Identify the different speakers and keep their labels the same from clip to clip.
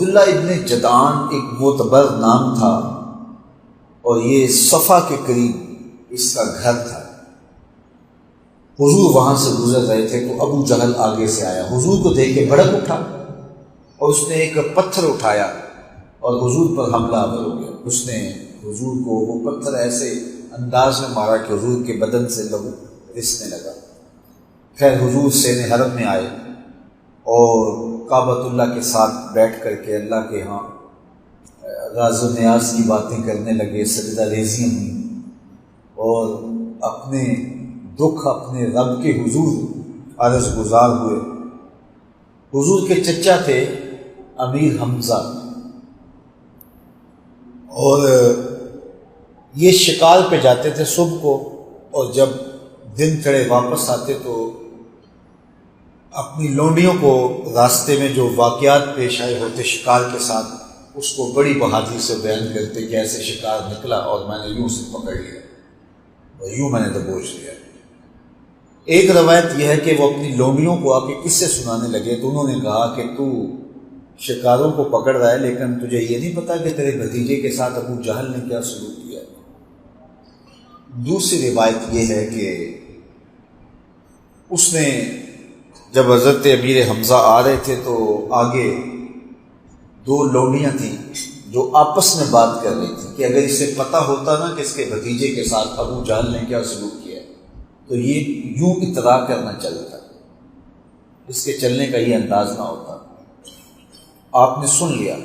Speaker 1: عبداللہ ابن جدعان ایک معتبر نام تھا اور یہ صفا کے قریب اس کا گھر تھا۔ حضور وہاں سے گزر رہے تھے تو ابو جہل آگے سے آیا، حضور کو دیکھ کے بھڑک اٹھا اور اس نے ایک پتھر اٹھایا اور حضور پر حملہ آور ہو گیا۔ اس نے حضور کو وہ پتھر ایسے انداز میں مارا کہ حضور کے بدن سے لہو رسنے لگا۔ خیر حضور سین حرم میں آئے اور کعبۃ اللہ کے ساتھ بیٹھ کر کے اللہ کے ہاں راز و نیاز کی باتیں کرنے لگے، سجدہ ریزیاں ہوئیں اور اپنے دکھ اپنے رب کے حضور عرض گزار ہوئے۔ حضور کے چچا تھے امیر حمزہ، اور یہ شکار پہ جاتے تھے صبح کو، اور جب دن چڑھے واپس آتے تو اپنی لونڈیوں کو راستے میں جو واقعات پیش آئے ہوتے شکار کے ساتھ اس کو بڑی بہادری سے بیان کرتے کہ ایسے شکار نکلا اور میں نے یوں سے پکڑ لیا اور یوں میں نے دبوچ لیا۔ ایک روایت یہ ہے کہ وہ اپنی لونڈیوں کو آ کے قصے سنانے لگے تو انہوں نے کہا کہ تو شکاروں کو پکڑ رہا ہے لیکن تجھے یہ نہیں پتا کہ تیرے بھتیجے کے ساتھ ابو جہل نے کیا سلوک کیا۔ دوسری روایت یہ ہے کہ اس نے جب حضرت امیر حمزہ آ رہے تھے تو آگے دو لونڈیاں تھیں جو آپس میں بات کر رہی تھیں کہ اگر اسے پتہ ہوتا نا کہ اس کے بھتیجے کے ساتھ ابو جہل نے کیا سلوک کیا تو یہ یوں اطلاع کرنا چلتا، اس کے چلنے کا یہ انداز نہ ہوتا۔ آپ نے سن لیا،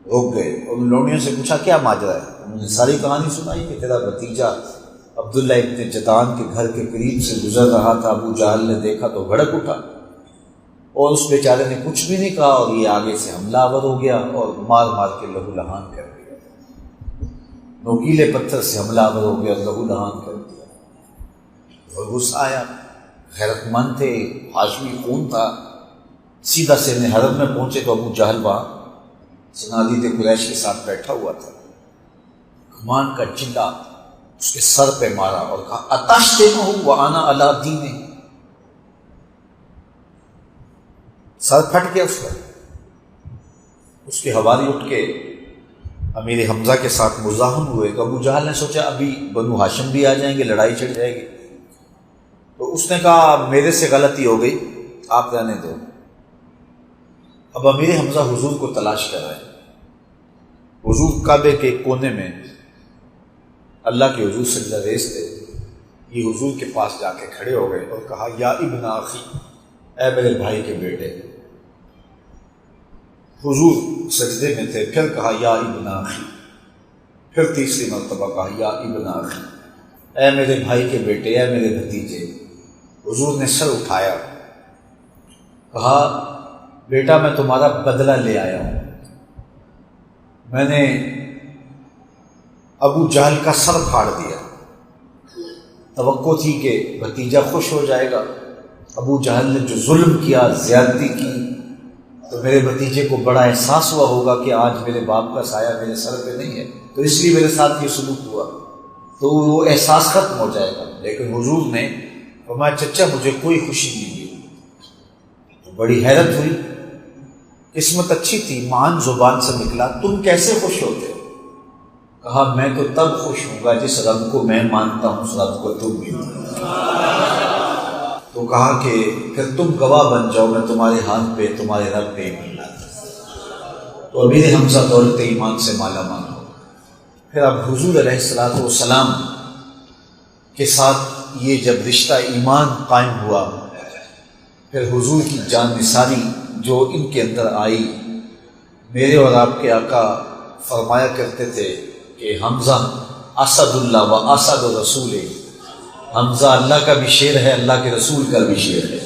Speaker 1: رک گئے اور ان لونڈیوں سے پوچھا کیا ماجرا ہے؟ انہوں نے ساری کہانی سنائی کہ تیرا بھتیجا عبداللہ ابن جدعان کے گھر کے قریب سے گزر رہا تھا، ابو جہل نے دیکھا تو بھڑک اٹھا اور اس بیچارے نے کچھ بھی نہیں کہا اور یہ آگے سے حملہ آور ہو گیا اور مار مار کے لہو لہان کر دیا، نوکیلے پتھر سے حملہ آور ہو گیا اور لہو لہان کر دیا۔ اور غصہ آیا، غیرت مند تھے، ہاشمی خون تھا، سیدھا سین حرم میں پہنچے تو ابو جہل وہاں سنادید قریش کے ساتھ بیٹھا ہوا تھا۔ کمان کا چنڈا اس کے سر پہ مارا اور کہا اتشتمہ وانا علی دینہ، سر پھٹ گیا اس کا۔ اس کے حوالی اٹھ کے امیر حمزہ کے ساتھ مزاحم ہوئے تو ابو جہل نے سوچا ابھی بنو ہاشم بھی آ جائیں گے، لڑائی چڑھ جائے گی، تو اس نے کہا میرے سے غلطی ہو گئی، آپ رہنے دو۔ اب امیر حمزہ حضور کو تلاش کر رہے ہیں۔ حضور کعبے کے کونے میں اللہ کے حضور سجدہ ریز تھے، یہ حضور کے پاس جا کے کھڑے ہو گئے اور کہا یا ابن اخی، اے میرے بھائی کے بیٹے۔ حضور سجدے میں تھے، پھر کہا یا ابن اخی، پھر تیسری مرتبہ کہا یا ابن اخی، اے میرے بھائی کے بیٹے، اے میرے بھتیجے۔ حضور نے سر اٹھایا، کہا بیٹا میں تمہارا بدلہ لے آیا ہوں، میں نے ابو جہل کا سر پھاڑ دیا، توقع تھی کہ بھتیجا خوش ہو جائے گا، ابو جہل نے جو ظلم کیا، زیادتی کی، تو میرے بھتیجے کو بڑا احساس ہوا ہوگا کہ آج میرے باپ کا سایہ میرے سر پہ نہیں ہے، تو اس لیے میرے ساتھ یہ سلوک ہوا، تو وہ احساس ختم ہو جائے گا۔ لیکن حضور نے فرمایا چچا مجھے کوئی خوشی نہیں ہوئی، تو بڑی حیرت ہوئی، قسمت اچھی تھی، مان زبان سے نکلا تم کیسے خوش ہوتے؟ کہا میں تو تب خوش ہوں گا جس رب کو میں مانتا ہوں اس رب کو تم بھی تو کہا کہ پھر تم گواہ بن جاؤ، میں تمہارے ہاتھ پہ تمہارے رب پہ ایمان لاتا۔ تو امیر حمزہ دولت ایمان سے مالا مال ہو۔ پھر اب حضور علیہ الصلوۃ والسلام کے ساتھ یہ جب رشتہ ایمان قائم ہوا، پھر حضور کی جان نثاری جو ان کے اندر آئی، میرے اور آپ کے آقا فرمایا کرتے تھے کہ حمزہ اسد اللہ و اسد رسول، حمزہ اللہ کا بھی شیر ہے، اللہ کے رسول کا بھی شیر ہے۔